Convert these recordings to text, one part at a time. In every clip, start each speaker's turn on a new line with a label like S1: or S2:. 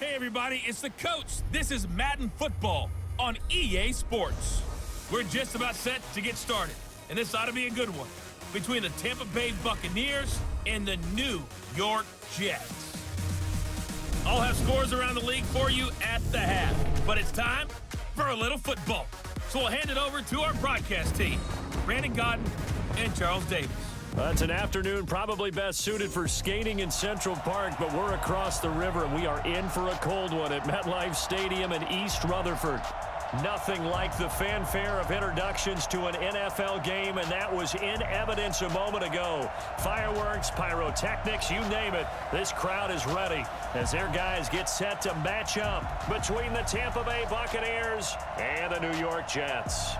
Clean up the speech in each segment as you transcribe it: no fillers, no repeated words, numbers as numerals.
S1: Hey everybody, it's the coach. This is Madden Football on EA Sports. We're just about set to get started, and this ought to be a good one between the Tampa Bay Buccaneers and the New York Jets. I'll have scores around the league for you at the half, but it's time for a little football. So we'll hand it over to our broadcast team, Brandon Godden and Charles Davis.
S2: It's an afternoon probably best suited for skating in Central Park, but we're across the river, and we are in for a cold one at MetLife Stadium in East Rutherford. Nothing like the fanfare of introductions to an NFL game, and that was in evidence a moment ago. Fireworks, pyrotechnics, you name it. This crowd is ready as their guys get set to match up between the Tampa Bay Buccaneers and the New York Jets.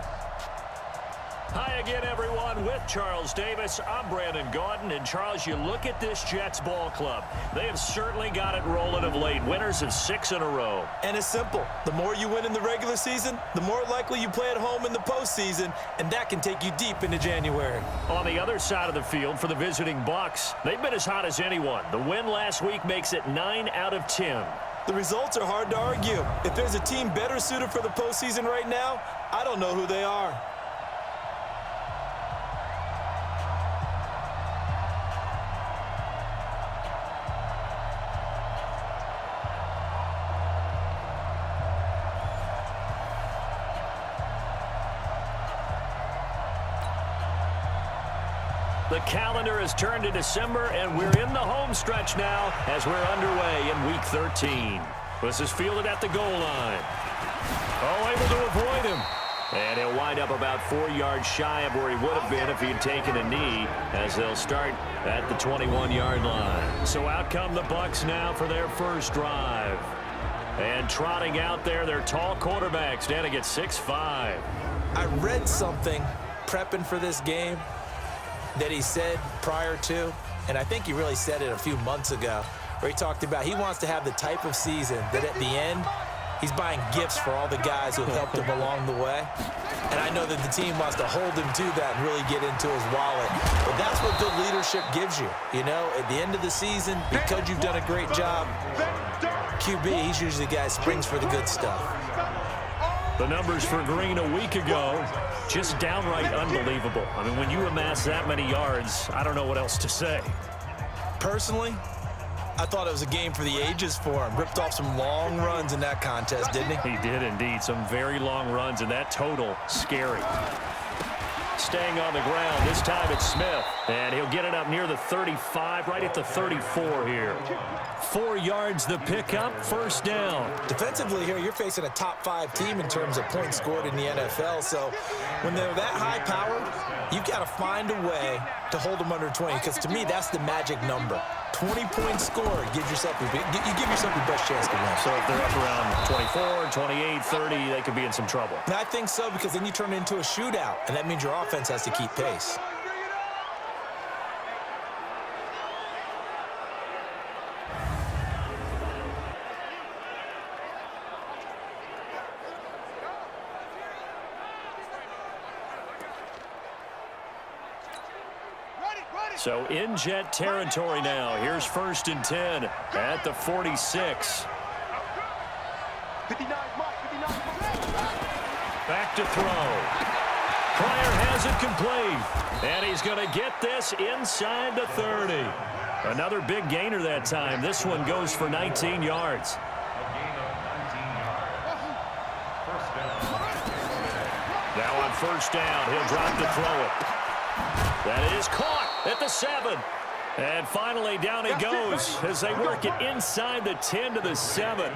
S2: Hi again, everyone. With Charles Davis, I'm Brandon Godden. And, Charles, you look at this Jets ball club. They have certainly got it rolling of late. Winners of 6 in a row.
S3: And it's simple. The more you win in the regular season, the more likely you play at home in the postseason, and that can take you deep into January.
S2: On the other side of the field for the visiting Bucs, they've been as hot as anyone. The win last week makes it 9 out of 10.
S3: The results are hard to argue. If there's a team better suited for the postseason right now, I don't know who they are.
S2: The calendar has turned to December, and we're in the home stretch now as we're underway in Week 13. This is fielded at the goal line. Oh, able to avoid him. And he'll wind up about 4 yards shy of where he would have been if he'd taken a knee, as they'll start at the 21-yard line. So out come the Bucs now for their first drive. And trotting out there, their tall quarterback standing at 6'5".
S3: I read something prepping for this game that he said prior to, and I think he really said it a few months ago, where he talked about he wants to have the type of season that at the end, he's buying gifts for all the guys who have helped him along the way. And I know that the team wants to hold him to that and really get into his wallet. But that's what good leadership gives you. You know, at the end of the season, because you've done a great job, QB, he's usually the guy who springs for the good stuff.
S2: The numbers for Green a week ago, just downright unbelievable. I mean, when you amass that many yards, I don't know what else to say.
S3: Personally, I thought it was a game for the ages for him. Ripped off some long runs in that contest, didn't he?
S2: He did indeed. Some very long runs, and that total, scary. Staying on the ground, this time it's Smith. And he'll get it up near the 35, right at the 34 here. 4 yards the pickup, first down.
S3: Defensively here, you're facing a top-5 team in terms of points scored in the NFL. So when they're that high powered, you've got to find a way to hold them under 20, because to me, that's the magic number. 20-point score gives yourself you give yourself your best chance to win.
S2: So if they're up around 24, 28, 30, they could be in some trouble.
S3: And I think so, because then you turn it into a shootout, and that means your offense has to keep pace.
S2: So in Jet territory now. Here's 1st and 10 at the 46. Back to throw. Pryor has it complete. And he's going to get this inside the 30. Another big gainer that time. This one goes for 19 yards. Now on 1st down, he'll drop to throw it. That is caught at the 7. And finally down he goes as they work it inside the 10 to the 7.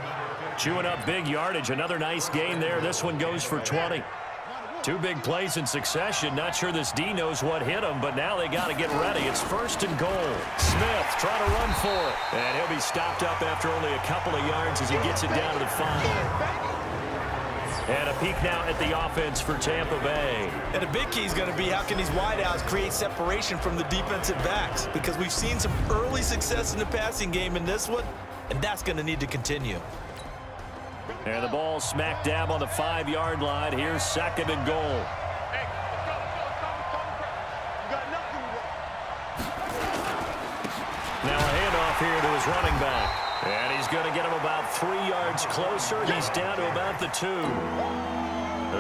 S2: Chewing up big yardage. Another nice gain there. This one goes for 20. 2 big plays in succession. Not sure this D knows what hit him, but now they got to get ready. It's 1st and goal. Smith trying to run for it. And he'll be stopped up after only a couple of yards as he gets it down to the 5. And a peek now at the offense for Tampa Bay.
S3: And a big key is going to be how can these wideouts create separation from the defensive backs, because we've seen some early success in the passing game in this one, and that's going to need to continue.
S2: And the ball smack dab on the 5-yard line. Here's 2nd and goal. Now a handoff here to his running back. And he's going to get him about 3 yards closer. He's down to about the 2.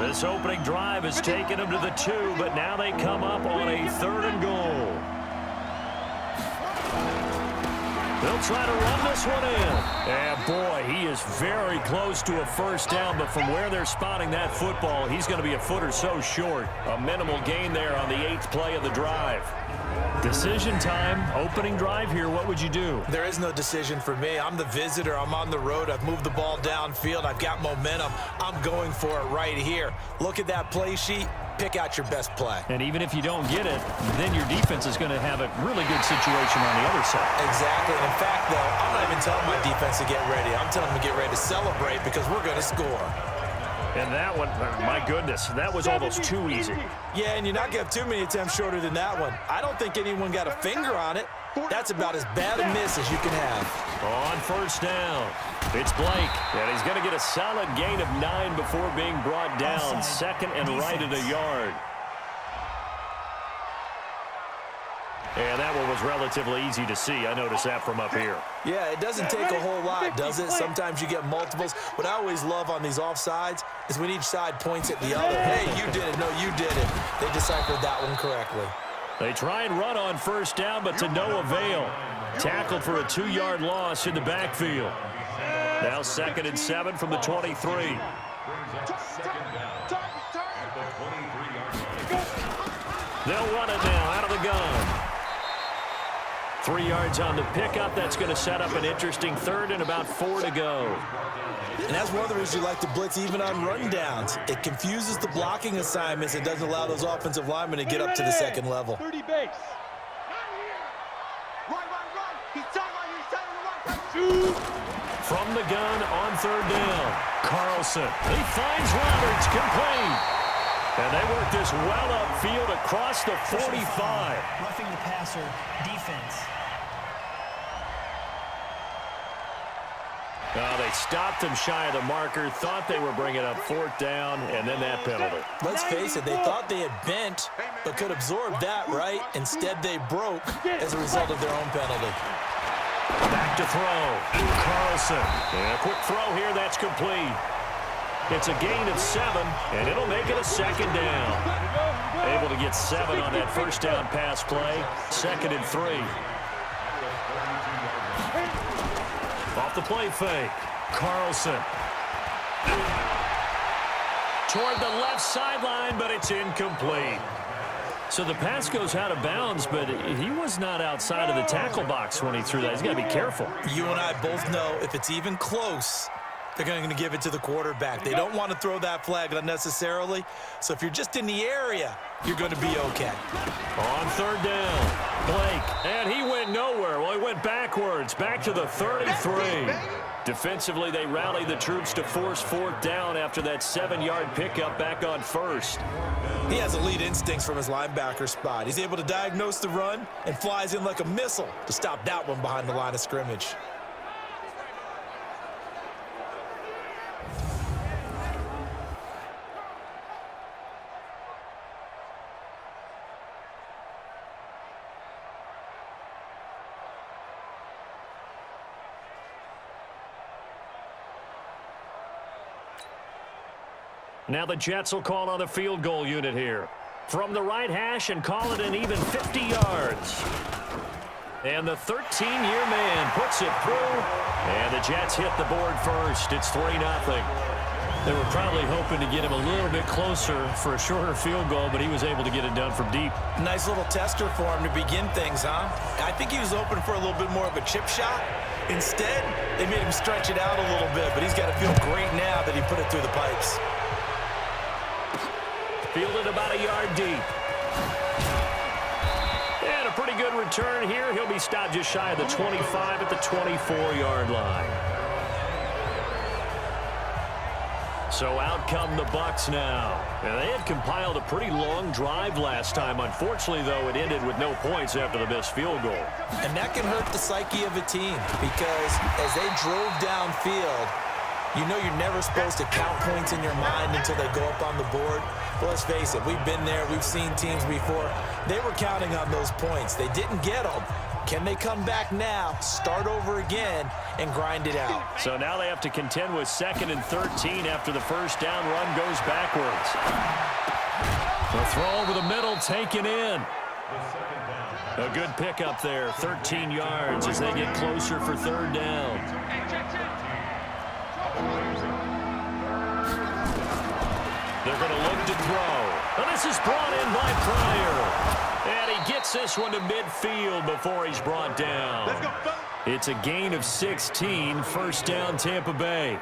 S2: This opening drive has taken him to the 2, but now they come up on a 3rd and goal. They'll try to run this one in. And, boy, he is very close to a first down, but from where they're spotting that football, he's going to be a foot or so short. A minimal gain there on the 8th play of the drive. Decision time, opening drive here. What would you do?
S3: There is no decision for me. I'm the visitor. I'm on the road. I've moved the ball downfield. I've got momentum. I'm going for it right here. Look at that play sheet. Pick out your best play.
S2: And even if you don't get it, then your defense is going to have a really good situation on the other side.
S3: Exactly. And in fact, though, I'm not even telling my defense to get ready. I'm telling them to get ready to celebrate because we're going to score.
S2: And that one, my goodness, that was almost too easy.
S3: Yeah, and you're not going to have too many attempts shorter than that one. I don't think anyone got a finger on it. That's about as bad a miss as you can have.
S2: On first down, it's Blake, and he's going to get a solid gain of 9 before being brought down. Second and right at a yard. And that one was relatively easy to see. I noticed that from up here.
S3: Yeah, it doesn't take a whole lot, does it? Sometimes you get multiples. What I always love on these offsides is when each side points at the other. Hey, you did it. No, you did it. They deciphered that one correctly.
S2: They try and run on first down, but to no avail. Tackled for a 2-yard loss in the backfield. Now 2nd and 7 from the 23. They'll run it now out of the gun. 3 yards on the pickup. That's going to set up an interesting 3rd and about 4 to go.
S3: And that's one of the reasons you like to blitz even on rundowns. It confuses the blocking assignments and doesn't allow those offensive linemen to get up to the second level.
S4: 30 base.
S2: From the gun on 3rd down. Carlson. He finds Roberts complete. And they work this well upfield across the 45.
S5: Roughing the passer defense.
S2: They stopped him shy of the marker, thought they were bringing up 4th down, and then that penalty.
S3: Let's face it, they thought they had bent, but could absorb that, right? Instead, they broke as a result of their own penalty.
S2: Back to throw. Carlson. And a quick throw here, that's complete. It's a gain of 7, and it'll make it a 2nd down. Able to get 7 on that first down pass play. 2nd and 3. Off the play fake. Carlson. Toward the left sideline, but it's incomplete. So the pass goes out of bounds, but he was not outside of the tackle box when he threw that. He's got to be careful.
S3: You and I both know if it's even close, they're going to give it to the quarterback. They don't want to throw that flag unnecessarily. So if you're just in the area, you're going to be okay.
S2: On 3rd down, Blake. And he went nowhere. Well, he went backwards, back to the 33. Defensively, they rallied the troops to force 4th down after that 7-yard pickup back on 1st.
S3: He has elite instincts from his linebacker spot. He's able to diagnose the run and flies in like a missile to stop that one behind the line of scrimmage.
S2: Now the Jets will call on the field goal unit here. From the right hash and call it an even 50 yards. And the 13-year man puts it through. And the Jets hit the board first. It's 3-0. They were probably hoping to get him a little bit closer for a shorter field goal, but he was able to get it done from deep.
S3: Nice little tester for him to begin things, huh? I think he was hoping for a little bit more of a chip shot. Instead, they made him stretch it out a little bit, but he's got to feel great now that he put it through the pipes.
S2: Fielded about a yard deep. And a pretty good return here. He'll be stopped just shy of the 25 at the 24-yard line. So out come the Bucs now. And they had compiled a pretty long drive last time. Unfortunately, though, it ended with no points after the missed field goal.
S3: And that can hurt the psyche of a team because as they drove downfield, You know you're never supposed to count points in your mind until they go up on the board. But let's face it, we've been there. We've seen teams before. They were counting on those points. They didn't get them. Can they come back now, start over again, and grind it out?
S2: So now they have to contend with 2nd and 13 after the first down run goes backwards. The throw over the middle taken in. A good pickup there, 13 yards as they get closer for 3rd down. They're going to look to throw. And this is brought in by Pryor. And he gets this one to midfield before he's brought down. It's a gain of 16, 1st down Tampa Bay.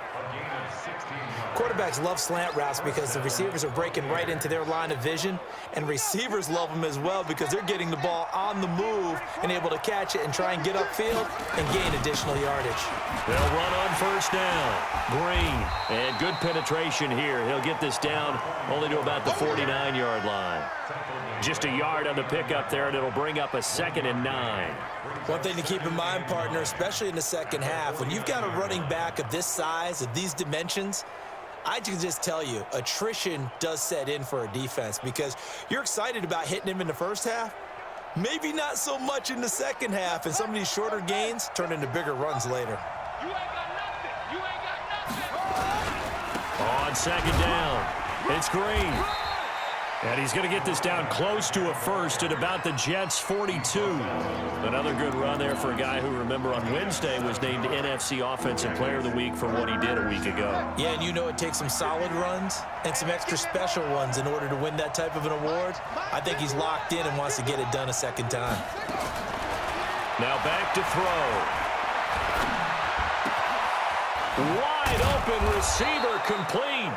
S3: Quarterbacks love slant routes because the receivers are breaking right into their line of vision, and receivers love them as well because they're getting the ball on the move and able to catch it and try and get upfield and gain additional yardage.
S2: They'll run on 1st down. Green, and good penetration here. He'll get this down only to about the 49-yard line. Just a yard on the pickup there, and it'll bring up a 2nd and 9.
S3: One thing to keep in mind, partner, especially in the second half, when you've got a running back of this size, of these dimensions, I can just tell you, attrition does set in for a defense because you're excited about hitting him in the first half. Maybe not so much in the second half, and some of these shorter gains turn into bigger runs later.
S4: You ain't got nothing. You ain't got nothing.
S2: On 2nd down, it's Green. And he's going to get this down close to a first at about the Jets' 42. Another good run there for a guy who, remember, on Wednesday was named NFC Offensive Player of the Week for what he did a week ago.
S3: Yeah, and you know it takes some solid runs and some extra special ones in order to win that type of an award. I think he's locked in and wants to get it done a second time.
S2: Now back to throw. Wide open receiver complete.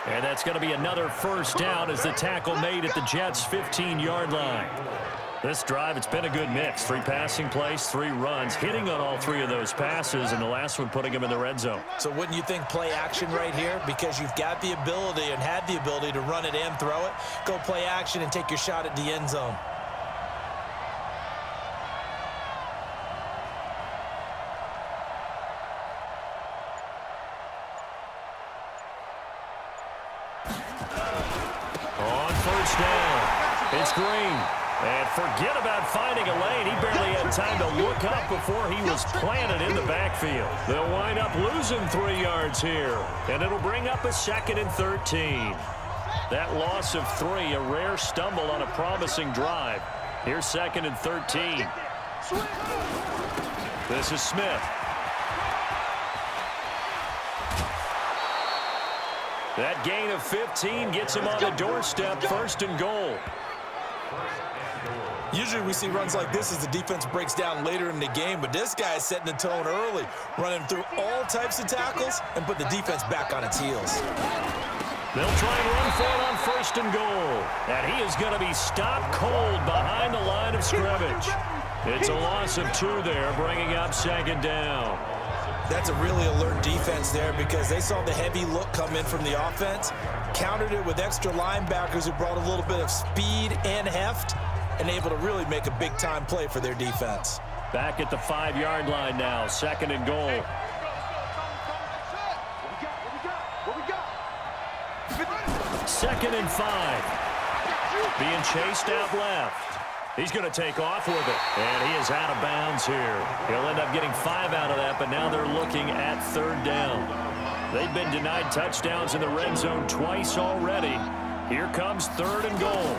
S2: And that's going to be another 1st down as the tackle made at the Jets' 15-yard line. This drive, it's been a good mix. 3 passing plays, 3 runs, hitting on all 3 of those passes, and the last one putting him in the red zone.
S3: So wouldn't you think play action right here? Because you've got the ability and had the ability to run it and throw it. Go play action and take your shot at the end zone.
S2: It's Green. And forget about finding a lane. He barely had time to look up before he was planted in the backfield. They'll wind up losing 3 yards here. And it'll bring up a 2nd and 13. That loss of 3, a rare stumble on a promising drive. Here's 2nd and 13. This is Smith. That gain of 15 gets him on the doorstep, 1st and goal.
S3: Usually we see runs like this as the defense breaks down later in the game, but this guy is setting the tone early, running through all types of tackles and put the defense back on its heels.
S2: They'll try and run for it on 1st and goal. And he is going to be stopped cold behind the line of scrimmage. It's a loss of 2 there, bringing up 2nd down.
S3: That's a really alert defense there because they saw the heavy look come in from the offense, countered it with extra linebackers who brought a little bit of speed and heft, and able to really make a big-time play for their defense.
S2: Back at the 5-yard line now, 2nd and goal. Second and 5. Being chased out left. He's going to take off with it. And he is out of bounds here. He'll end up getting 5 out of that, but now they're looking at 3rd down. They've been denied touchdowns in the red zone twice already. Here comes 3rd and goal.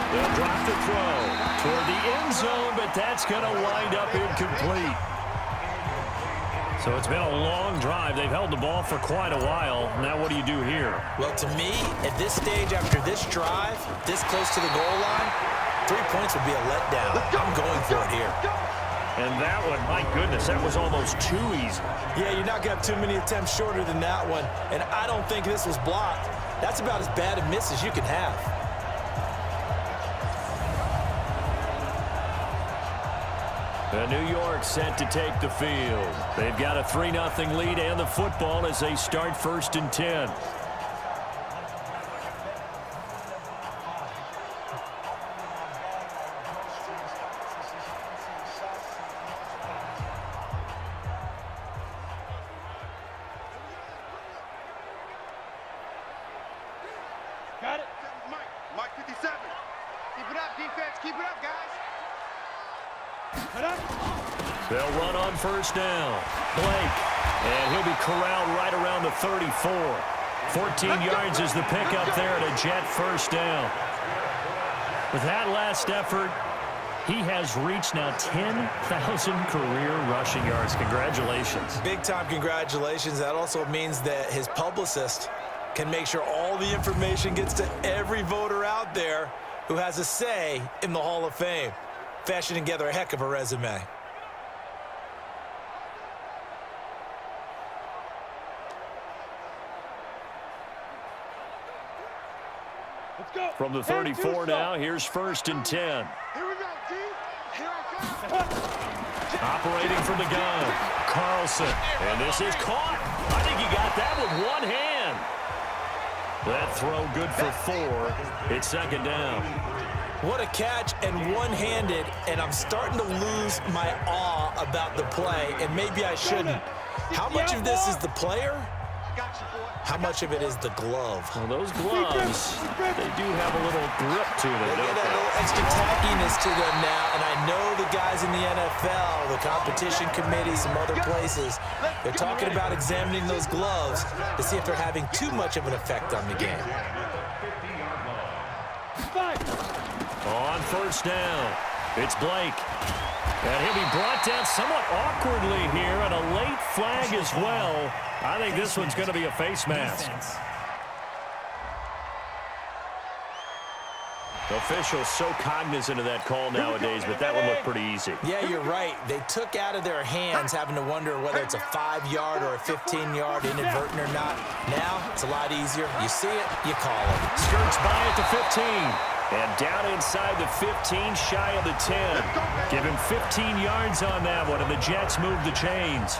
S2: They'll drop the throw toward the end zone, but that's going to wind up incomplete. So it's been a long drive. They've held the ball for quite a while. Now what do you do here?
S3: Well, to me, at this stage, after this drive, this close to the goal line, 3 points would be a letdown. I'm going for it here.
S2: And that one, my goodness, that was almost too easy.
S3: Yeah, you're not going to have too many attempts shorter than that one, and I don't think this was blocked. That's about as bad a miss as you can have.
S2: New York set to take the field. They've got a 3-0 lead and the football as they start 1st and 10.
S4: defense. Keep it up, guys.
S2: They'll run on first down. Blake. And he'll be corralled right around the 34. 14 yards is the pickup there at a Jet first down. With that last effort, he has reached now 10,000 career rushing yards. Congratulations.
S3: Big-time congratulations. That also means that his publicist can make sure all the information gets to every voter out there who has a say in the Hall of Fame. Fashioning together a heck of a resume.
S4: Let's go.
S2: From the 34 now, here's 1st and 10.
S4: Here we go, D. Here I come.
S2: Operating from the gun, Carlson. And this is caught. I think he got that with one hand. That throw good for 4. It's 2nd down.
S3: What a catch, and one-handed, and I'm starting to lose my awe about the play, and maybe I shouldn't. How much of this is the player? How much of it is the glove?
S2: Well, those gloves, they do have a little grip to them,
S3: They
S2: don't
S3: get a little extra tackiness to them now, and I know the guys in the NFL, the competition committee, some other places, they're talking about examining those gloves to see if they're having too much of an effect on the game.
S2: On first down, it's Blake. And he'll be brought down somewhat awkwardly here, and a late flag as well. I think this one's going to be a face mask.
S5: Defense.
S2: Officials so cognizant of that call nowadays, but that one looked pretty easy.
S3: Yeah, you're right. They took out of their hands having to wonder whether it's a 5-yard or a 15-yard inadvertent or not. Now, it's a lot easier. You see it, you call it.
S2: Skirts by at the 15. And down inside the 15, shy of the 10. Give him 15 yards on that one, and the Jets move the chains.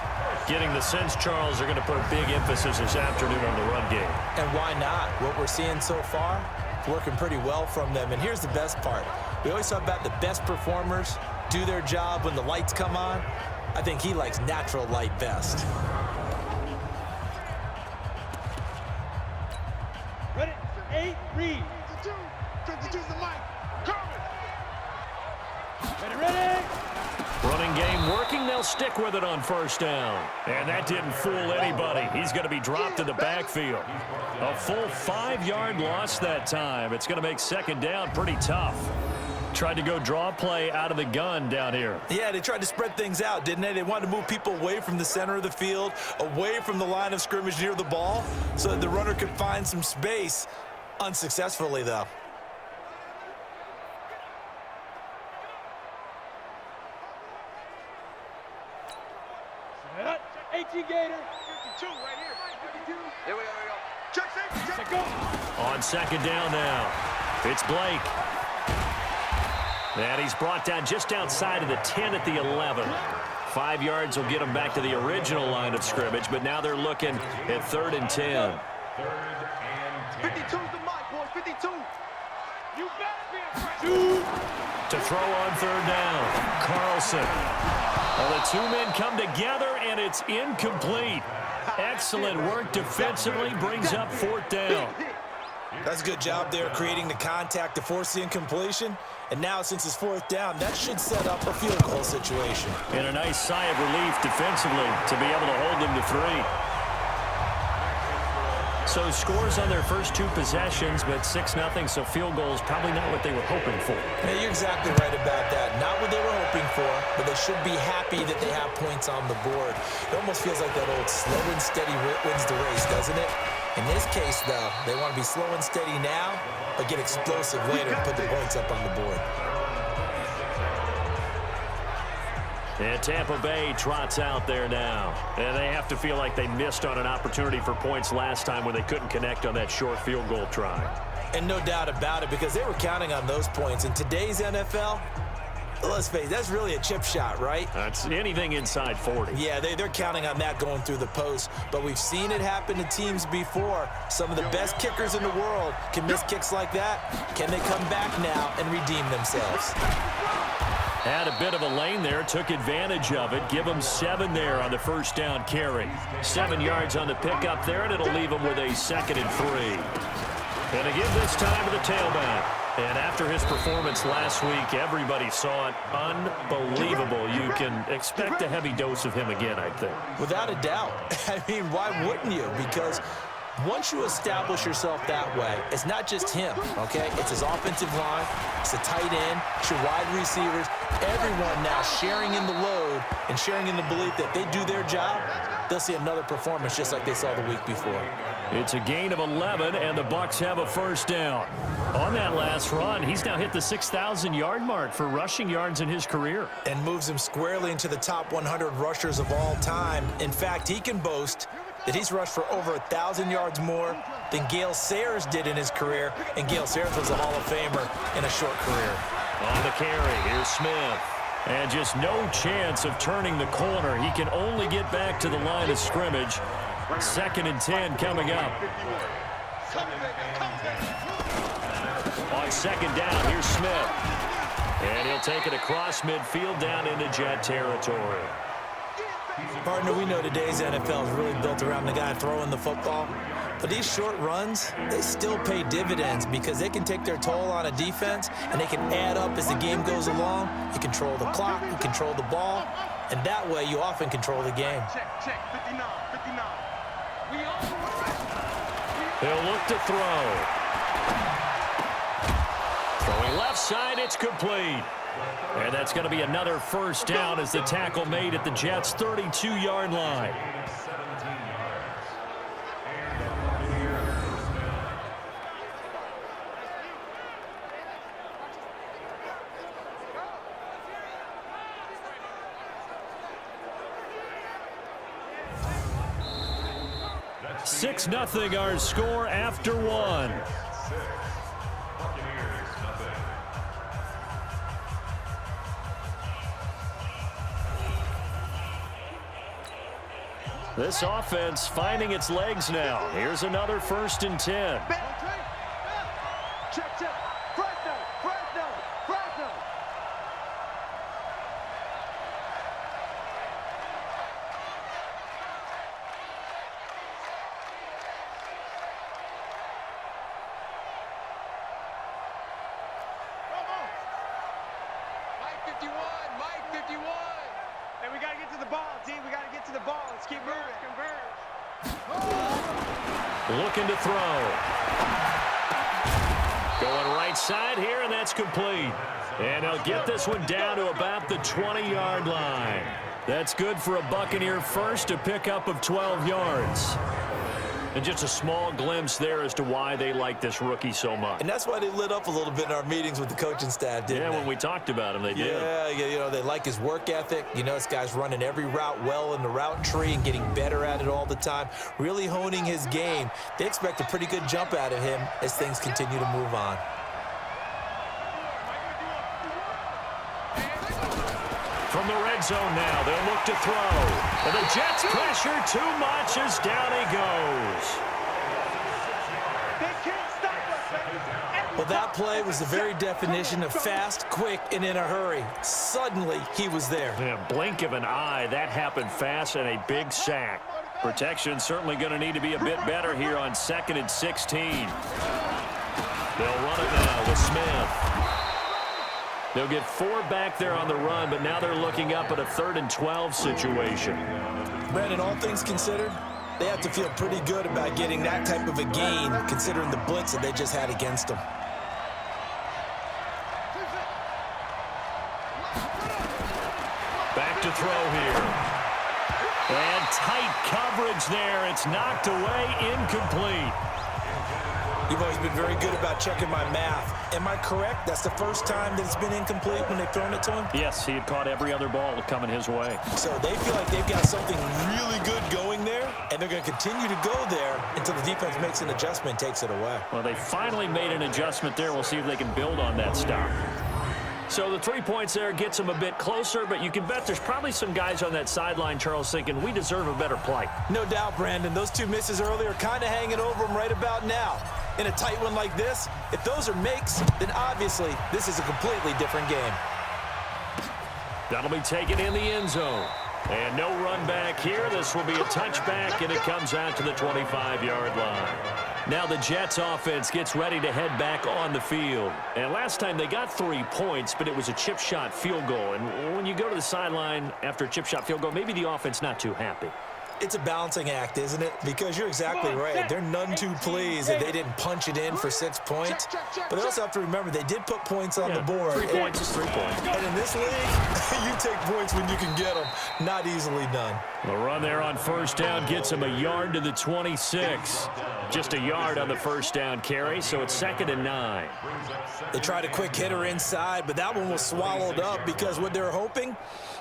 S2: Getting the sense, Charles, are going to put a big emphasis this afternoon on the run game.
S3: And why not? What we're seeing so far, working pretty well from them. And here's the best part. We always talk about the best performers do their job when the lights come on. I think he likes natural light best.
S4: Ready? 8, read. 52's the mic. Coming. Ready?
S2: Running game working. They'll stick with it on first down. And that didn't fool anybody. He's going to be dropped in the backfield. A full 5-yard loss that time. It's going to make 2nd down pretty tough. Tried to go draw play out of the gun down here.
S3: Yeah, they tried to spread things out, didn't they? They wanted to move people away from the center of the field, away from the line of scrimmage near the ball, so that the runner could find some space. Unsuccessfully, though.
S4: Set. 18 Gator. 52 right here. 52. Here we go. Check safety. Check. Go.
S2: On 2nd down now, it's Blake. And he's brought down just outside of the 10 at the 11. 5 yards will get him back to the original line of scrimmage, but now they're looking at 3rd and 10.
S4: 52's the mic, boys. 52. You better be a
S2: To throw on 3rd down, Carlson. Well, the 2 men come together, and it's incomplete. Excellent work defensively, brings up 4th down.
S3: That's a good job there creating the contact to force the incompletion. And now, since it's 4th down, that should set up a field goal situation.
S2: And a nice sigh of relief defensively to be able to hold them to 3. So scores on their first 2 possessions, but 6-0, so field goals probably not what they were hoping for.
S3: Yeah, you're exactly right about that. Not what they were hoping for, but they should be happy that they have points on the board. It almost feels like that old slow and steady wins the race, doesn't it? In this case, though, they want to be slow and steady now, but get explosive later and put the points up on the board.
S2: And Tampa Bay trots out there now. And they have to feel like they missed on an opportunity for points last time when they couldn't connect on that short field goal try.
S3: And no doubt about it, because they were counting on those points. In today's NFL, let's face it, that's really a chip shot, right?
S2: That's anything inside 40.
S3: Yeah, they're counting on that going through the post. But we've seen it happen to teams before. Some of the best kickers in the world can miss kicks like that. Can they come back now and redeem themselves?
S2: Had a bit of a lane there, took advantage of it. Give them 7 there on the first down carry. 7 yards on the pickup there, and it'll leave them with a 2nd and 3. And again this time to the tailback. And after his performance last week, everybody saw it. Unbelievable. You can expect a heavy dose of him again, I think.
S3: Without a doubt. I mean, why wouldn't you? Because once you establish yourself that way, it's not just him, okay? It's his offensive line, it's the tight end, it's your wide receivers, everyone now sharing in the load and sharing in the belief that they do their job, they'll see another performance just like they saw the week before.
S2: It's a gain of 11, and the Bucs have a first down. On that last run, he's now hit the 6,000-yard mark for rushing yards in his career.
S3: And moves him squarely into the top 100 rushers of all time. In fact, he can boast that he's rushed for over 1,000 yards more than Gale Sayers did in his career, and Gale Sayers was a Hall of Famer in a short career.
S2: On the carry, here's Smith. And just no chance of turning the corner. He can only get back to the line of scrimmage. 2nd and 10 coming up. On 2nd down, here's Smith. And he'll take it across midfield down into Jet territory.
S3: Partner, we know today's NFL is really built around the guy throwing the football. But these short runs, they still pay dividends because they can take their toll on a defense and they can add up as the game goes along. You control the clock, you control the ball, and that way you often control the game.
S4: Check, 59, 59.
S2: He'll look to throw. Throwing left side, it's complete. And that's going to be another first down as the tackle made at the Jets' 32-yard line. Six 0 our score after one. This offense finding its legs now. Here's another 1st and 10.
S4: Check, check. Fresno, Fresno, Fresno. Mike 51, Mike 51. Hey, we got to get to the ball, D. We got to get to the ball. Let's keep moving. Converge.
S2: Looking to throw. Going right side here, and that's complete. And he'll get this one down to about the 20-yard line. That's good for a Buccaneer first, a pickup of 12 yards. And just a small glimpse there as to why they like this rookie so much.
S3: And that's why they lit up a little bit in our meetings with the coaching staff, didn't they?
S2: Yeah, when we talked about him, they did.
S3: Yeah, you know, they like his work ethic. You know, this guy's running every route well in the route tree and getting better at it all the time, really honing his game. They expect a pretty good jump out of him as things continue to move on.
S2: From the red zone now, they'll look to throw. And the Jets pressure too much as down he goes.
S4: They can't stop us, baby.
S3: Well, that play was the very definition of fast, quick, and in a hurry. Suddenly, he was there.
S2: Yeah, blink of an eye, that happened fast and a big sack. Protection certainly going to need to be a bit better here on 2nd and 16. They'll run it now with Smith. They'll get 4 back there on the run, but now they're looking up at a 3rd and 12 situation.
S3: Brandon, all things considered, they have to feel pretty good about getting that type of a gain, considering the blitz that they just had against them.
S2: Back to throw here. And tight coverage there. It's knocked away, incomplete.
S3: You've always been very good about checking my math. Am I correct? That's the first time that it's been incomplete when they've thrown it to him?
S2: Yes, he had caught every other ball coming his way.
S3: So they feel like they've got something really good going there, and they're going to continue to go there until the defense makes an adjustment and takes it away.
S2: Well, they finally made an adjustment there. We'll see if they can build on that stop. So the 3 points there gets them a bit closer, but you can bet there's probably some guys on that sideline, Charles, thinking we deserve a better play.
S3: No doubt, Brandon. Those 2 misses earlier kind of hanging over them right about now. In a tight one like this, if those are makes, then obviously this is a completely different game.
S2: That'll be taken in the end zone. And no run back here. This will be a touchback, and it comes out to the 25-yard line. Now the Jets offense gets ready to head back on the field. And last time they got 3 points, but it was a chip shot field goal. And when you go to the sideline after a chip shot field goal, maybe the offense not too happy.
S3: It's a balancing act, isn't it? Because you're exactly right. They're none too pleased that they didn't punch it in for 6 points. But they also have to remember they did put points on the board.
S2: 3 points is 3 points.
S3: And in this league, you take points when you can get them. Not easily done.
S2: The run there on first down gets him a yard to the 26. Just a yard on the first down carry, so it's 2nd and 9.
S3: They tried a quick hitter inside, but that one was swallowed up because what they're hoping,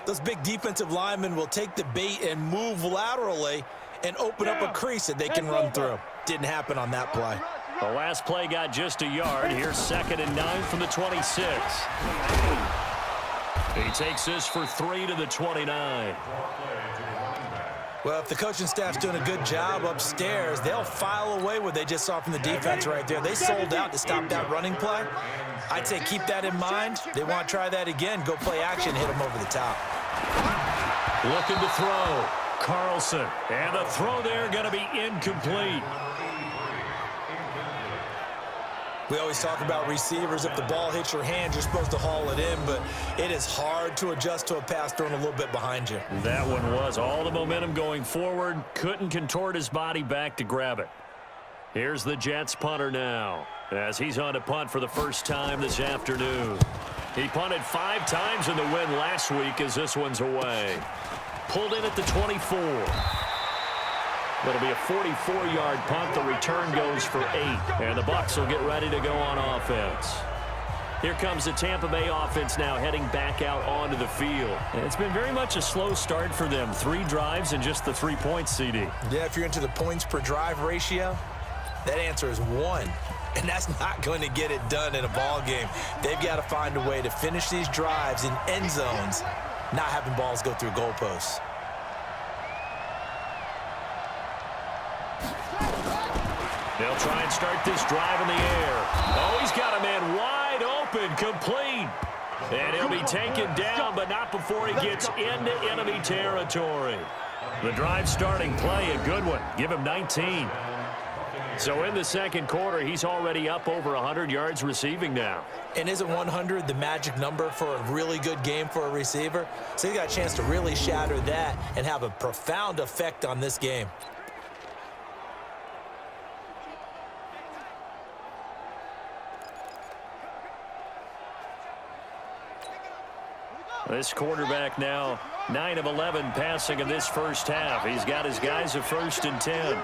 S3: those big defensive linemen will take the bait and move laterally and open up a crease that they can run through. Didn't happen on that play.
S2: The last play got just a yard. Here's 2nd and 9 from the 26. He takes this for 3 to the 29.
S3: Well, if the coaching staff's doing a good job upstairs, they'll file away what they just saw from the defense right there. They sold out to stop that running play. I'd say keep that in mind. They want to try that again. Go play action, hit them over the top.
S2: Looking to throw. Carlson. And the throw there going to be incomplete.
S3: We always talk about receivers. If the ball hits your hand, you're supposed to haul it in, but it is hard to adjust to a pass thrown a little bit behind you.
S2: That one was all the momentum going forward. Couldn't contort his body back to grab it. Here's the Jets punter now as he's on to punt for the first time this afternoon. He punted 5 times in the win last week as this one's away. Pulled in at the 24. That'll be a 44-yard punt. The return goes for 8. And the Bucs will get ready to go on offense. Here comes the Tampa Bay offense now heading back out onto the field. And it's been very much a slow start for them. 3 drives and just the 3 points, CD.
S3: Yeah, if you're into the points per drive ratio, that answer is 1. And that's not going to get it done in a ball game. They've got to find a way to finish these drives in end zones, not having balls go through goalposts.
S2: They'll try and start this drive in the air. Oh, he's got a man wide open, complete. And he'll be taken down, but not before he gets into enemy territory. The drive starting play, a good one. Give him 19. So in the second quarter, he's already up over 100 yards receiving now.
S3: And isn't 100 the magic number for a really good game for a receiver? So he got a chance to really shatter that and have a profound effect on this game.
S2: This quarterback now 9 of 11 passing in this first half. He's got his guys a 1st and 10.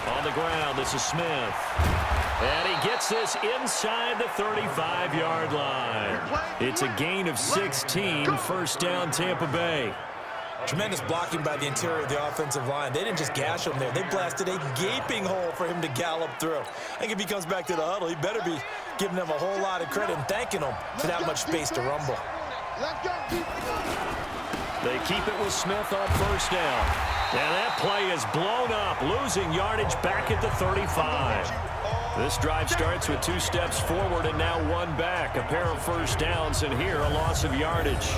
S2: On the ground, this is Smith. And he gets this inside the 35-yard line. It's a gain of 16, 1st down Tampa Bay.
S3: Tremendous blocking by the interior of the offensive line. They didn't just gash him there. They blasted a gaping hole for him to gallop through. I think if he comes back to the huddle, he better be giving them a whole lot of credit and thanking them for that much space to rumble.
S2: They keep it with Smith on 1st down. And that play is blown up, losing yardage back at the 35. This drive starts with 2 steps forward and now 1 back. A pair of 1st downs, and here a loss of yardage.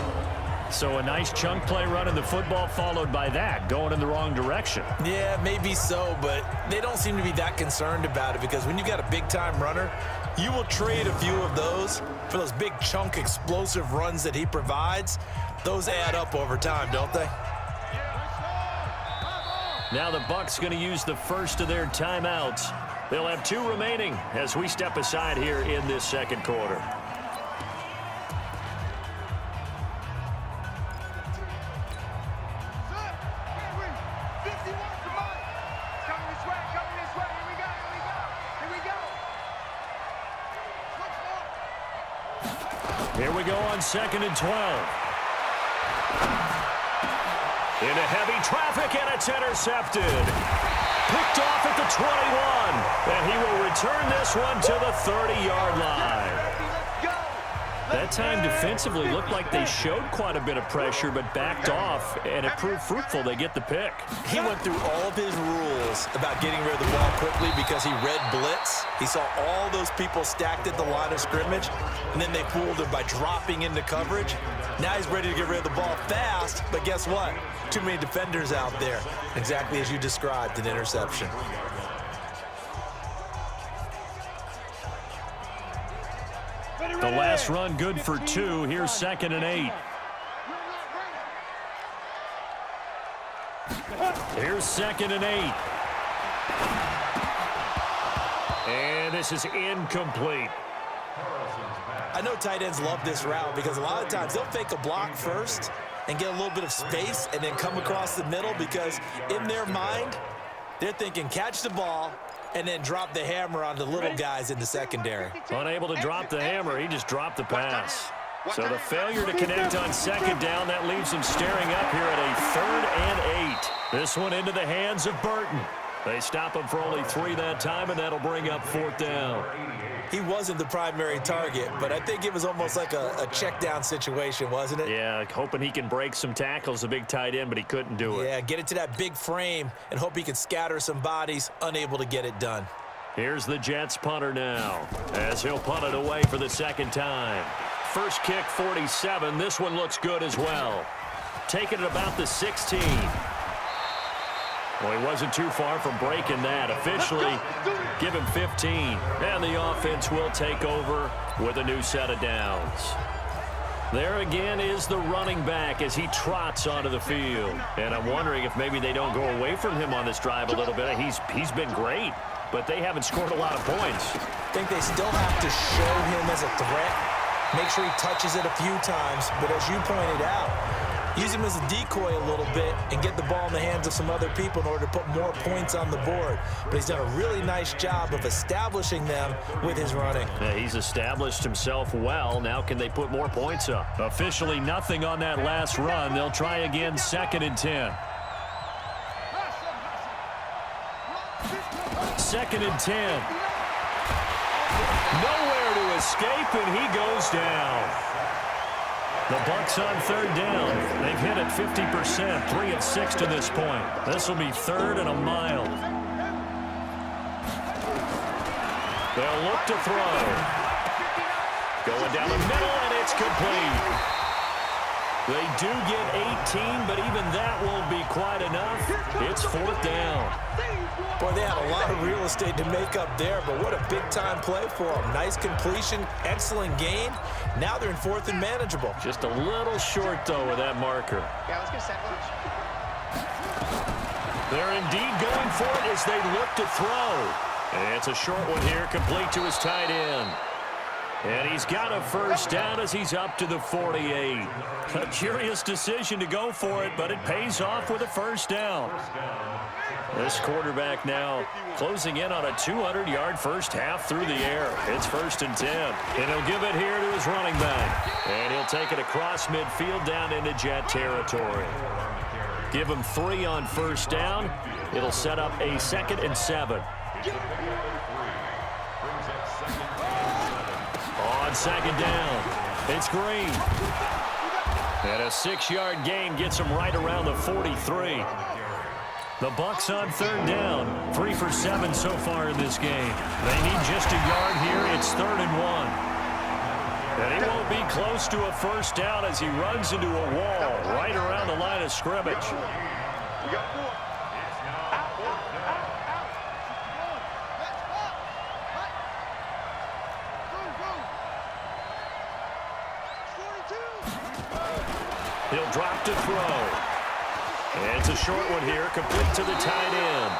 S2: So a nice chunk play running the football followed by that, going in the wrong direction.
S3: Yeah, maybe so, but they don't seem to be that concerned about it because when you've got a big-time runner, you will trade a few of those for those big chunk explosive runs that he provides. Those add up over time, don't they?
S2: Now the Bucs going to use the first of their timeouts. They'll have 2 remaining as we step aside here in this second quarter. Here we go on 2nd and 12. Into heavy traffic, and it's intercepted. Picked off at the 21. And he will return this one to the 30-yard line. That time defensively looked like they showed quite a bit of pressure but backed off, and it proved fruitful. They get the pick.
S3: He went through all of his rules about getting rid of the ball quickly because he read blitz. He saw all those people stacked at the line of scrimmage, and then they fooled him by dropping into coverage. Now he's ready to get rid of the ball fast, but guess what? Too many defenders out there. Exactly as you described, an interception.
S2: The last run good for 2. Here's 2nd and 8. Here's 2nd and 8. And this is incomplete.
S3: I know tight ends love this route because a lot of times they'll fake a block first and get a little bit of space and then come across the middle because in their mind, they're thinking catch the ball and then drop the hammer on the little guys in the secondary.
S2: Unable to drop the hammer, he just dropped the pass. So the failure to connect on 2nd down, that leaves him staring up here at a 3rd and 8. This one into the hands of Burton. They stop him for only 3 that time, and that'll bring up 4th down.
S3: He wasn't the primary target, but I think it was almost like a check down situation, wasn't it?
S2: Yeah, hoping he can break some tackles, a big tight end, but he couldn't do it.
S3: Yeah, get it to that big frame and hope he can scatter some bodies, unable to get it done.
S2: Here's the Jets punter now, as he'll punt it away for the 2nd time. First kick, 47. This one looks good as well. Taking it about the 16. Well, he wasn't too far from breaking that. Officially, give him 15. And the offense will take over with a new set of downs. There again is the running back as he trots onto the field. And I'm wondering if maybe they don't go away from him on this drive a little bit. He's been great, but they haven't scored a lot of points.
S3: I think they still have to show him as a threat. Make sure he touches it a few times. But as you pointed out, use him as a decoy a little bit and get the ball in the hands of some other people in order to put more points on the board. But he's done a really nice job of establishing them with his running.
S2: Yeah, he's established himself well. Now can they put more points up? Officially nothing on that last run. They'll try again, 2nd and 10. 2nd and 10. Nowhere to escape, and he goes down. The Bucs on 3rd down. They've hit it 50%, 3 of 6 to this point. This will be 3rd and a mile. They'll look to throw. Going down the middle, and it's complete. They do get 18, but even that won't be quite enough. It's 4th down.
S3: Boy, they had a lot of real estate to make up there, but what a big-time play for them. Nice completion, excellent gain. Now they're in 4th and manageable.
S2: Just a little short, though, with that marker.
S6: Yeah, let's get set.
S2: They're indeed going for it as they look to throw. And it's a short one here, complete to his tight end. And he's got a 1st down as he's up to the 48. A curious decision to go for it, but it pays off with a 1st down. This quarterback now closing in on a 200-yard first half through the air. It's 1st and 10. And he'll give it here to his running back. And he'll take it across midfield down into Jet territory. Give him 3 on 1st down. It'll set up a 2nd and 7. On 2nd down, it's Green. And a 6-yard gain gets him right around the 43. The Bucs on 3rd down, 3 for 7 so far in this game. They need just a yard here. It's 3rd and 1. And he won't be close to a 1st down as he runs into a wall right around the line of scrimmage. He'll drop to throw. And it's a short one here, complete to the tight end.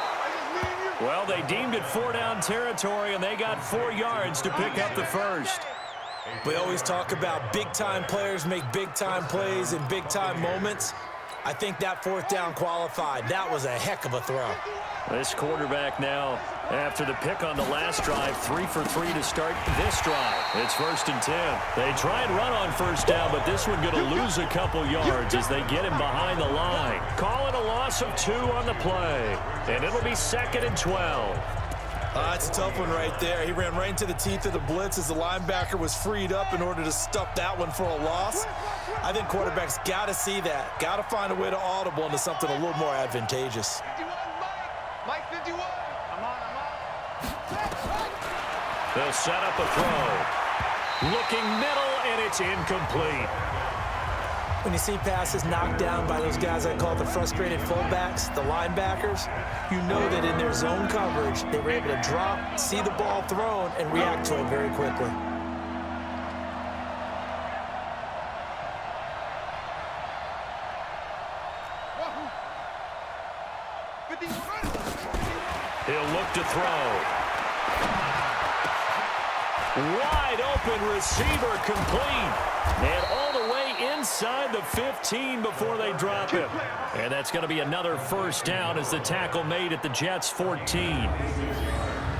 S2: Well, they deemed it 4-down territory, and they got 4 yards to pick up the 1st.
S3: We always talk about big-time players make big-time plays in big-time moments. I think that 4th down qualified. That was a heck of a throw.
S2: This quarterback now, after the pick on the last drive, 3 for 3 to start this drive. It's 1st and 10. They try and run on 1st down, but this one going to lose a couple yards as they get him behind the line. Call it a loss of 2 on the play, and it'll be 2nd and 12.
S3: That's a tough one right there. He ran right into the teeth of the blitz as the linebacker was freed up in order to stuff that one for a loss. I think quarterbacks got to see that. Got to find a way to audible into something a little more advantageous.
S4: 51, Mike 51. I'm on.
S2: They'll set up a throw. Looking middle, and it's incomplete.
S3: When you see passes knocked down by those guys I call the frustrated fullbacks, the linebackers, you know that in their zone coverage, they were able to drop, see the ball thrown, and react to it very quickly.
S2: He'll look to throw. Wide open receiver complete. And all the way inside the 15 before they drop him. And that's going to be another first down as the tackle made at the Jets' 14.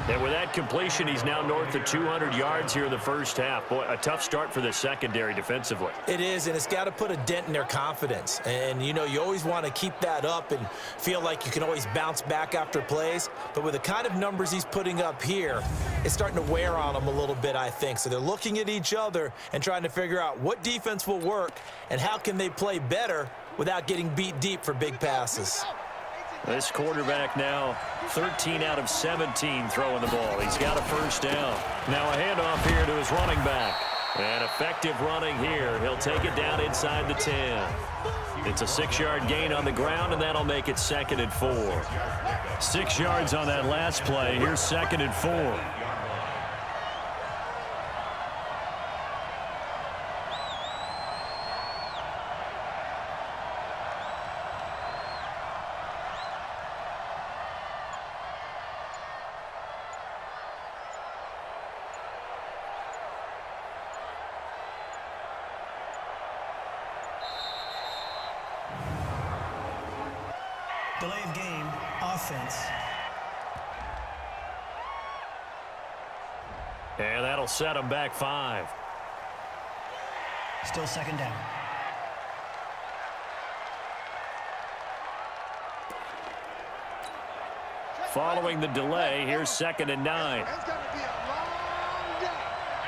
S2: And with that completion, he's now north of 200 yards here in the first half. Boy, a tough start for the secondary defensively.
S3: It is, and it's got to put a dent in their confidence. And, you know, you always want to keep that up and feel like you can always bounce back after plays. But with the kind of numbers he's putting up here, it's starting to wear on them a little bit, I think. So they're looking at each other and trying to figure out what defense will work and how can they play better without getting beat deep for big passes.
S2: This quarterback now 13 out of 17 throwing the ball. He's got a first down. Now a handoff here to his running back. And effective running here. He'll take it down inside the 10. It's a 6-yard gain on the ground, and that'll make it 2nd and 4. 6 yards on that last play. Here's 2nd and 4.
S5: Delay of game, offense.
S2: And that'll set him back 5.
S5: Still 2nd down.
S2: Following the delay, here's 2nd and 9.
S4: That's going to be a long day.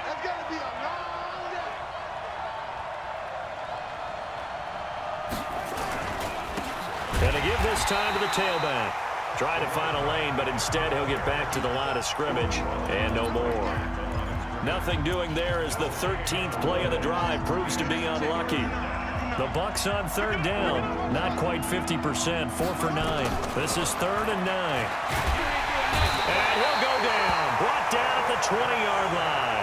S4: That's going to be a long day.
S2: Gonna give this time to the tailback. Try to find a lane, but instead he'll get back to the line of scrimmage and no more. Nothing doing there as the 13th play of the drive proves to be unlucky. The Bucs on 3rd down. Not quite 50%, 4 for 9. This is 3rd and 9. And he'll go down. Brought down at the 20-yard line.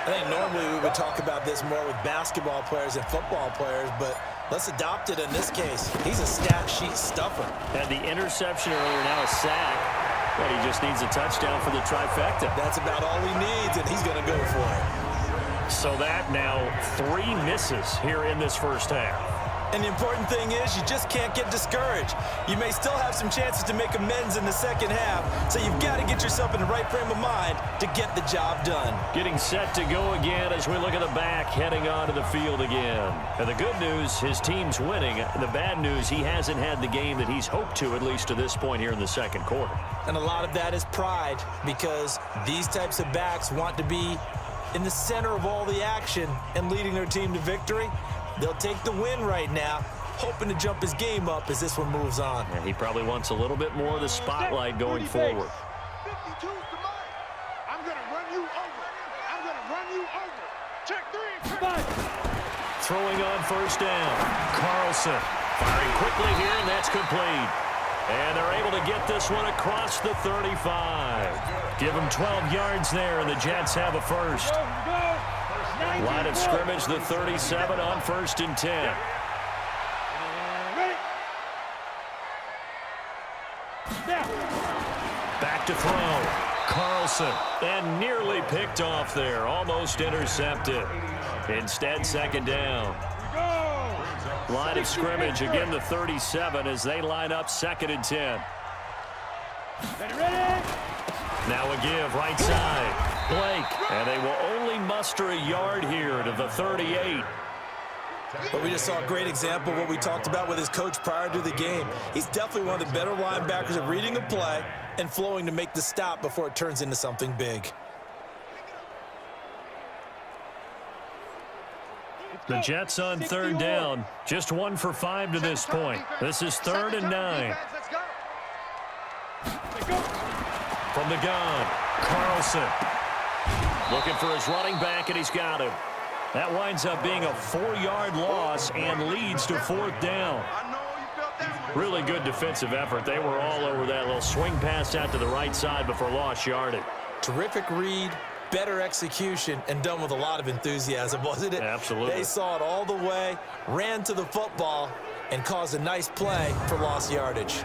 S3: I think normally we would talk about this more with basketball players and football players, but let's adopt it in this case. He's a stat sheet stuffer.
S2: Had the interception earlier, now a sack. But he just needs a touchdown for the trifecta.
S3: That's about all he needs, and he's going to go for it.
S2: So that now 3 misses here in this first half.
S3: And the important thing is you just can't get discouraged. You may still have some chances to make amends in the second half, so you've got to get yourself in the right frame of mind to get the job done.
S2: Getting set to go again as we look at the back, heading onto the field again. And the good news, his team's winning. The bad news, he hasn't had the game that he's hoped to, at least to this point here in the second quarter.
S3: And a lot of that is pride, because these types of backs want to be in the center of all the action and leading their team to victory. They'll take the win right now, hoping to jump his game up as this one moves on.
S2: And he probably wants a little bit more of the spotlight going forward.
S4: 52's the mark. I'm going to run you over. I'm going to run you over. Check 3.
S2: Throwing on first down. Carlson firing quickly here, and that's complete. And they're able to get this one across the 35. Give them 12 yards there, and the Jets have a first. Line of scrimmage, the 37 on 1st and 10. Back to throw. Carlson, and nearly picked off there, almost intercepted. Instead, 2nd down. Line of scrimmage, again the 37 as they line up 2nd and 10. Now a give, right side. Blake, and they will only muster a yard here to the 38.
S3: But we just saw a great example of what we talked about with his coach prior to the game. He's definitely one of the better linebackers at reading a play and flowing to make the stop before it turns into something big.
S2: The Jets on third down. Just 1 for 5 to this point. This is 3rd and 9. From the gun, Carlson. Looking for his running back, and he's got him. That winds up being a 4-yard loss and leads to 4th down. Really good defensive effort. They were all over that little swing pass out to the right side before lost yardage.
S3: Terrific read, better execution, and done with a lot of enthusiasm, wasn't it?
S2: Absolutely.
S3: They saw it all the way, ran to the football, and caused a nice play for lost yardage.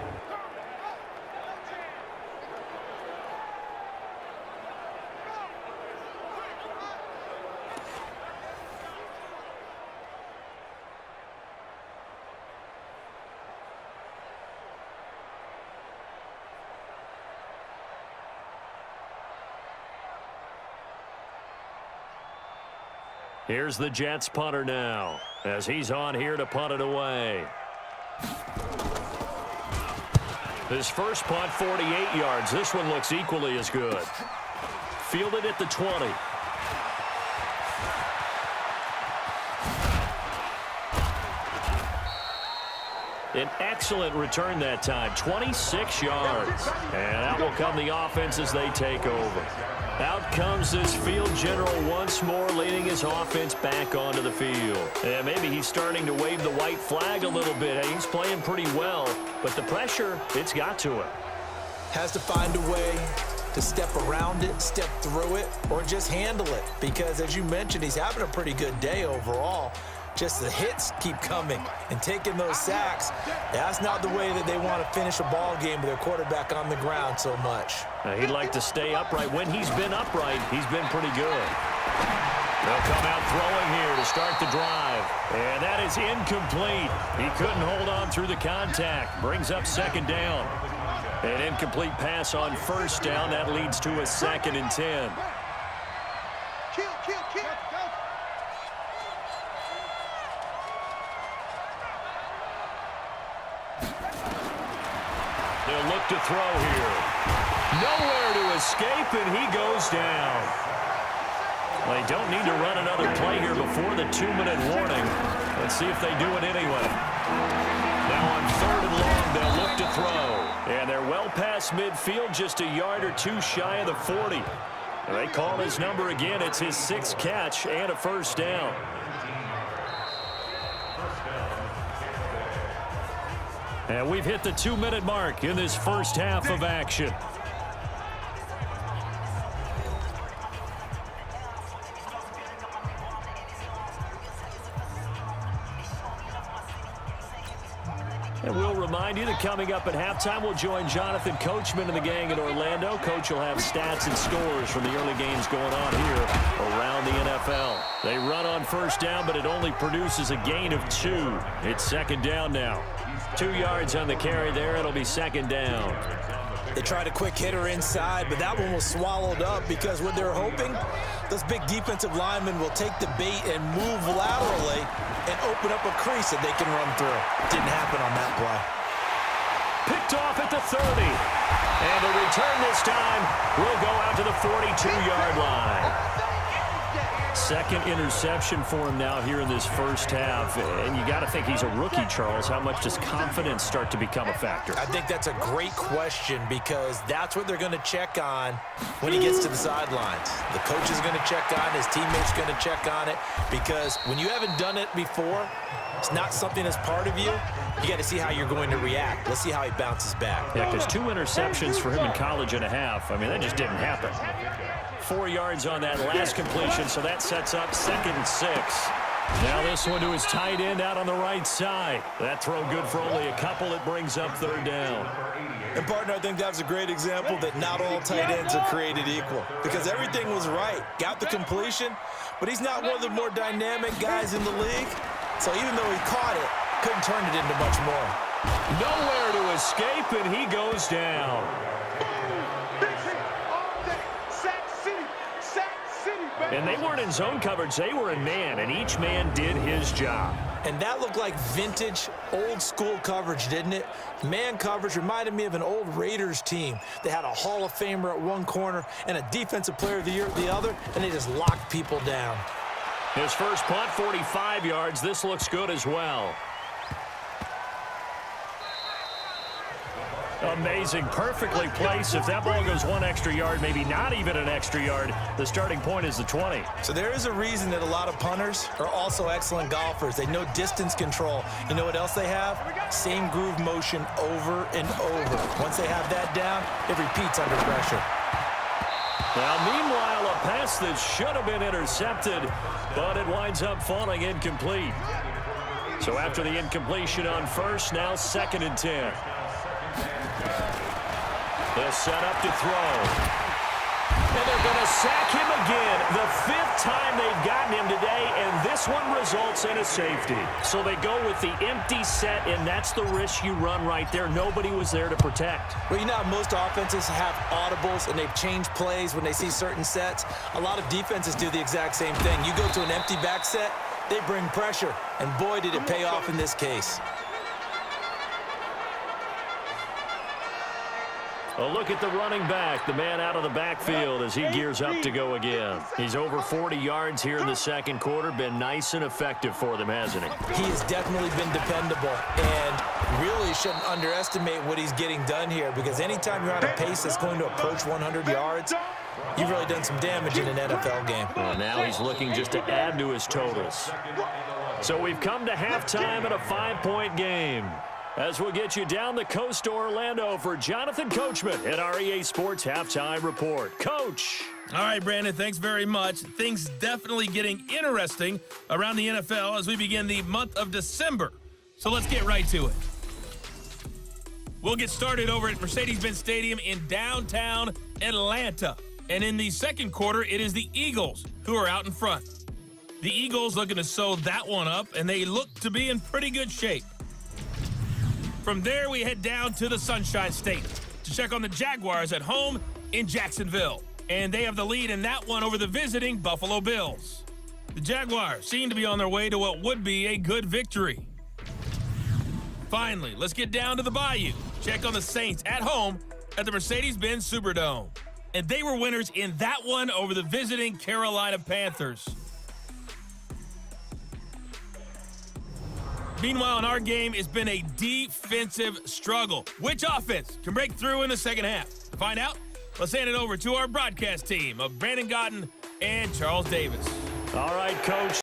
S2: Here's the Jets punter now, as he's on here to punt it away. His first punt, 48 yards. This one looks equally as good. Fielded at the 20. An excellent return that time, 26 yards. And out will come the offense as they take over. Out comes this field general once more, leading his offense back onto the field. And maybe he's starting to wave the white flag a little bit. He's playing pretty well, but the pressure, it's got to him.
S3: Has to find a way to step around it, step through it, or just handle it. Because as you mentioned, he's having a pretty good day overall. Just the hits keep coming and taking those sacks. That's not the way that they want to finish a ball game with their quarterback on the ground so much.
S2: He'd like to stay upright. When he's been upright, he's been pretty good. They'll come out throwing here to start the drive. And that is incomplete. He couldn't hold on through the contact. Brings up 2nd down. An incomplete pass on 1st down. That leads to a 2nd and 10. They'll look to throw here. Nowhere to escape, and he goes down. Well, they don't need to run another play here before the 2-minute warning. Let's see if they do it anyway. Now on 3rd and long, they'll look to throw. And they're well past midfield, just a yard or two shy of the 40. And they call his number again. It's his 6th catch and a 1st down. And we've hit the 2-minute mark in this first half of action. And we'll remind you that coming up at halftime, we'll join Jonathan Coachman and the gang in Orlando. Coach will have stats and scores from the early games going on here around the NFL. They run on 1st down, but it only produces a gain of 2. It's 2nd down now. 2 yards on the carry there. It'll be 2nd down.
S3: They tried a quick hitter inside, but that one was swallowed up because what they're hoping, those big defensive linemen will take the bait and move laterally and open up a crease that they can run through. Didn't happen on that play.
S2: Picked off at the 30. And the return this time will go out to the 42-yard line. 2nd interception for him now here in this first half. And you got to think he's a rookie, Charles. How much does confidence start to become a factor?
S3: I think that's a great question because that's what they're going to check on when he gets to the sidelines. The coach is going to check on it. His teammates going to check on it because when you haven't done it before, it's not something that's part of you. You got to see how you're going to react. Let's see how he bounces back.
S2: Yeah, because 2 interceptions for him in college and a half. I mean, that just didn't happen. 4 yards on that last completion, so that sets up 2nd and 6. Now this one to his tight end out on the right side. That throw good for only a couple. It brings up 3rd down.
S3: And, partner, I think that was a great example that not all tight ends are created equal because everything was right. Got the completion, but he's not one of the more dynamic guys in the league. So even though he caught it, couldn't turn it into much more.
S2: Nowhere to escape, and he goes down. And they weren't in zone coverage. They were in man, and each man did his job.
S3: And that looked like vintage, old-school coverage, didn't it? Man coverage reminded me of an old Raiders team. They had a Hall of Famer at one corner and a Defensive Player of the Year at the other, and they just locked people down.
S2: His first punt, 45 yards. This looks good as well. Amazing, perfectly placed. If that ball goes one extra yard, maybe not even an extra yard, the starting point is the 20.
S3: So there is a reason that a lot of punters are also excellent golfers. They know distance control. You know what else they have? Same groove motion over and over. Once they have that down, it repeats under pressure.
S2: Now, meanwhile, a pass that should have been intercepted, but it winds up falling incomplete. So after the incompletion on first, now 2nd and 10. They'll set up to throw. And they're going to sack him again. The 5th time they've gotten him today, and this one results in a safety. So they go with the empty set, and that's the risk you run right there. Nobody was there to protect.
S3: Well, you know how most offenses have audibles, and they've changed plays when they see certain sets? A lot of defenses do the exact same thing. You go to an empty back set, they bring pressure, and boy, did it pay off in this case.
S2: A look at the running back, the man out of the backfield as he gears up to go again. He's over 40 yards here in the second quarter. Been nice and effective for them, hasn't he?
S3: He has definitely been dependable, and really shouldn't underestimate what he's getting done here, because anytime you're on a pace that's going to approach 100 yards, you've really done some damage in an NFL game.
S2: Well, now he's looking just to add to his totals. So we've come to halftime at a 5-point game. As we'll get you down the coast to Orlando for Jonathan Coachman at our EA Sports Halftime Report. Coach.
S1: All right, Brandon, thanks very much. Things definitely getting interesting around the NFL as we begin the month of December. So let's get right to it. We'll get started over at Mercedes-Benz Stadium in downtown Atlanta. And in the second quarter, it is the Eagles who are out in front. The Eagles looking to sew that one up, and they look to be in pretty good shape. From there, we head down to the Sunshine State to check on the Jaguars at home in Jacksonville. And they have the lead in that one over the visiting Buffalo Bills. The Jaguars seem to be on their way to what would be a good victory. Finally, let's get down to the Bayou. Check on the Saints at home at the Mercedes-Benz Superdome. And they were winners in that one over the visiting Carolina Panthers. Meanwhile, in our game, it's been a defensive struggle. Which offense can break through in the second half? To find out, let's hand it over to our broadcast team of Brandon Gotten and Charles Davis.
S2: All right, Coach.